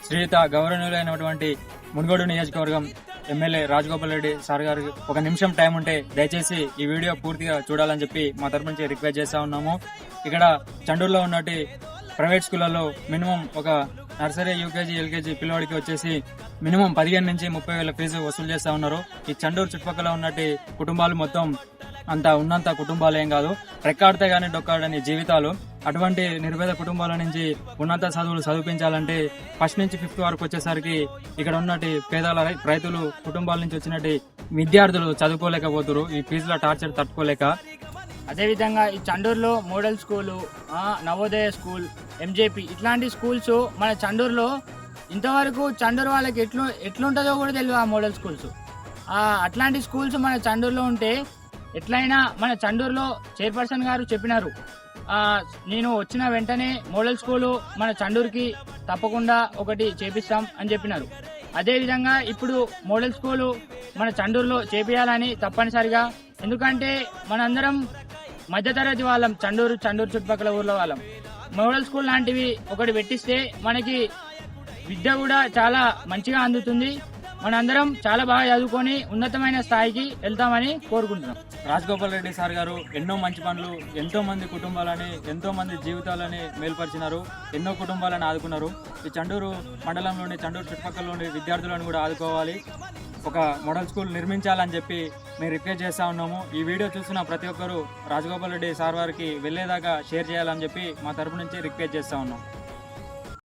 శ్రీయుత గౌరవనీయులైనటువంటి మునుగోడు నియోజకవర్గం MLA Rajagopal Reddy sir గారికి ఒక నిమిషం టైం ఉంటే దయచేసి ఈ వీడియో పూర్తిగా చూడాలని చెప్పి మా తరపు నుంచి రిక్వెస్ట్ చేస్తా ఉన్నాము. ఇక్కడ చండూరులో ఉన్నటి ప్రైవేట్ స్కూళ్లలో మినిమం ఒక నర్సరీ, యూకేజీ, ఎల్కేజీ పిల్లవాడికి వచ్చేసి మినిమం 15 నుంచి 30,000 ఫీజు వసూలు చేస్తా ఉన్నారు. ఈ చండూరు చుట్టుపక్కల ఉన్నటి కుటుంబాలు మొత్తం ఉన్నంత కుటుంబాలు ఏం కాదు, రెక్కాడితే గానీ డొక్కాడని జీవితాలు. అటువంటి నిర్భేద కుటుంబాల నుంచి ఉన్నత చదువులు చదివించాలంటే ఫస్ట్ నుంచి 5th వరకు వచ్చేసరికి ఇక్కడ ఉన్నటి పేదల రైతులు కుటుంబాల నుంచి వచ్చినట్టు విద్యార్థులు చదువుకోలేకపోతున్నారు, ఈ ఫీజుల టార్చర్ తట్టుకోలేక. అదేవిధంగా ఈ చండూరులో model school, Navodaya school, MJP ఇట్లాంటి స్కూల్స్ మన చండూరులో ఇంతవరకు చండూరు వాళ్ళకి ఎట్లుంటుందో కూడా తెలియదు. ఆ మోడల్ స్కూల్స్, అట్లాంటి స్కూల్స్ మన చండూరులో ఉంటే ఎట్లయినా మన చండూరులో చైర్పర్సన్ గారు చెప్పినారు, నేను వచ్చిన వెంటనే మోడల్ స్కూలు మన చండూరుకి తప్పకుండా ఒకటి చేపిస్తాం అని చెప్పినారు. అదేవిధంగా ఇప్పుడు మోడల్ స్కూలు మన చండూరులో చేపియాలని తప్పనిసరిగా, ఎందుకంటే మనందరం మధ్యతరగతి వాళ్ళం, చండూరు చుట్టుపక్కల ఊర్ల వాళ్ళం. మోడల్ స్కూల్ లాంటివి ఒకటి పెట్టిస్తే మనకి విద్య కూడా చాలా మంచిగా అందుతుంది, మనందరం చాలా బాగా చదువుకొని ఉన్నతమైన స్థాయికి వెళ్తామని కోరుకుంటున్నాం. రాజగోపాల్ రెడ్డి సార్ గారు ఎన్నో మంచి పనులు, ఎంతో మంది కుటుంబాలని, ఎంతో మంది జీవితాలని మేల్పరిచినారు, ఎన్నో కుటుంబాలను ఆదుకున్నారు. ఈ చండూరు మండలంలోని, చండూరు చుట్టుపక్కలలోని విద్యార్థులను కూడా ఆదుకోవాలి, ఒక మోడల్ స్కూల్ నిర్మించాలని చెప్పి మేము రిక్వెస్ట్ చేస్తా ఉన్నాము. ఈ వీడియో చూసిన ప్రతి ఒక్కరూ రాజగోపాల్ రెడ్డి సార్ వారికి వెళ్లేదాకా షేర్ చేయాలని చెప్పి మా తరపు నుంచి రిక్వెస్ట్ చేస్తా ఉన్నాం.